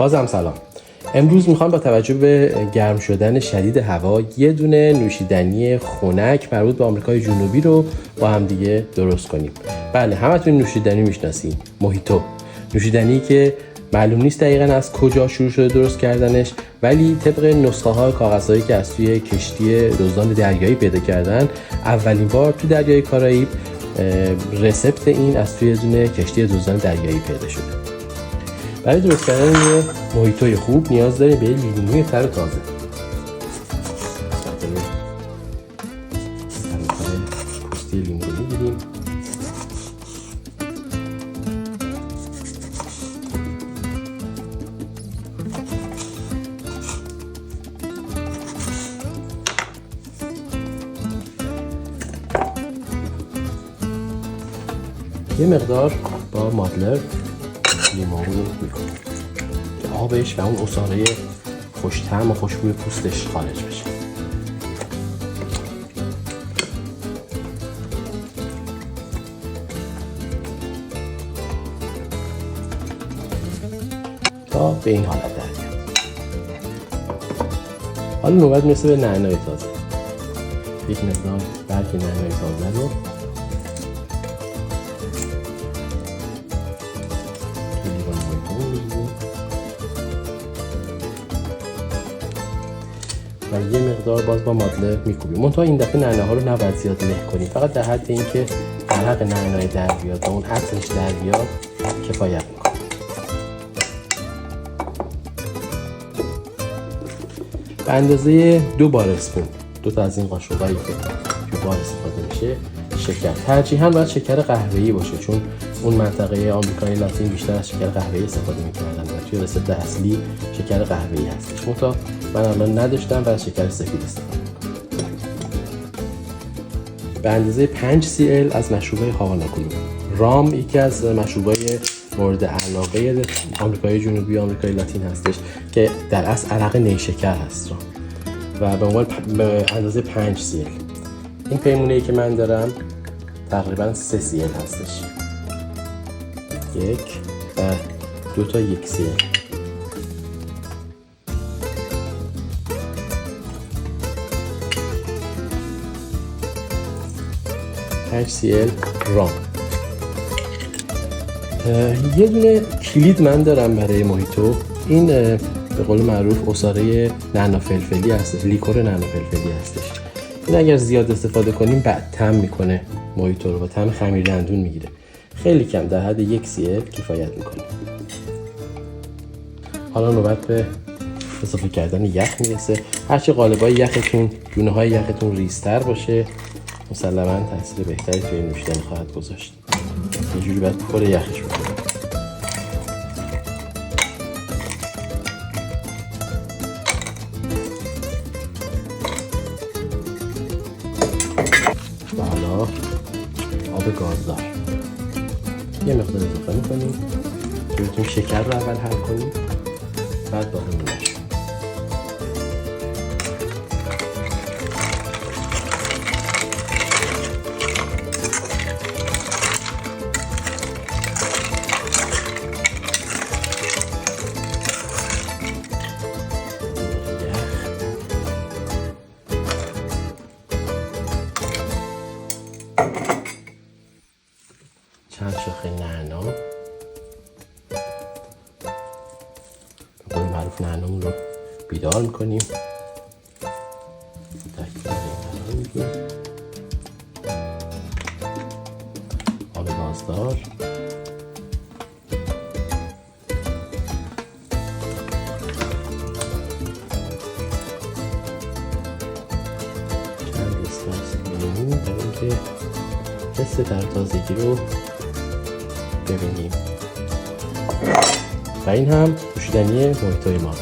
بازم سلام. امروز میخوام با توجه به گرم شدن شدید هوا یه دونه نوشیدنی خنک مربوط به آمریکای جنوبی رو با هم دیگه درست کنیم. بله، همتون نوشیدنی میشناسین، موهیتو. نوشیدنی که معلوم نیست دقیقاً از کجا شروع شده درست کردنش، ولی طبق نسخه ها کاغذهایی که از توی کشتی دزدان دریایی پیدا کردن، اولین بار تو دریای کارائیب رسپت این از توی دونه کشتی دزدان دریایی پیدا شده. برای درست کردن یه موهیتوی خوب نیاز داریم به لیموی تر تازه. پوستی لیمو رو میگیریم، یه مقدار با مادلر لیمو رو میکنیم که آبش و اون عصاره خوش‌طعم و خوشبوی پوستش خارج بشه. تا به این حالت در بیاد. حالا نوبت میرسه به نعنای تازه. یک مقدار برگ نعنای تازه رو و یه مقدار باز با مادلر میکوبیم. منتها این دفعه نعناها ها رو نباید زیاد له کنیم، فقط در حد اینکه عرق نعنای در بیاد و اون عطرش در بیاد کفایت میکنه. به اندازه 2 بار اسپون، 2 تا از این قاشقایی که توی بار استفاده میشه شکر، ترجیحاً باید شکر قهوه‌ای باشه، چون اون منطقه آمریکای لاتین بیشتر از شکر قهوه‌ای استفاده می‌کردن و توی رسپت اصلی شکر قهوه‌ای هستش. منتها من الان نداشتم و از شکر سفید استفاده می‌کنم. به اندازه 5 cl از مشروبای هاواناکولو. رام یکی از مشروبای مورد علاقه آمریکای جنوبی و آمریکای لاتین هستش که در اصل عرق نیشکر هست و به عنوان اندازه 5 cl. این پیمونه‌ای که من دارم تقریبا 3 cl هستش. 1 و 2 تا 1 cl. HCl رام. یه دونه کلید من دارم برای موهیتو. این به قول معروف عصاره نعنا فلفلی هستش، لیکور نعنا فلفلی هستش. این اگر زیاد استفاده کنیم بد طعم میکنه موهیتو رو و طعم خمیر دندون میگیره. خیلی کم، در حد 1 cl کفایت میکنه. حالا نوبت به اضافه کردن یخ میرسه. هرچی قالب‌های یختون، دونه‌های یختون ریزتر باشه، مسلماً تاثیر بهتری توی این نوشیدنی خواهد گذاشت. اینجوری باید پر یخش بکنیم. و حالا آب گازدار یه مقدار اضافه میکنیم که بتونیم شکر رو اول حل کنیم، بعد باقی می‌نشیم. چند شاخه نعنا، به قول معروف نعنامون رو بیدار میکنیم. ترکیب قرار میدیم. آب گازدار، چند اسلاس لیمو برای اینکه حس ترتازگی رو ببینیم. و این هم نوشیدنی موهیتوی ما.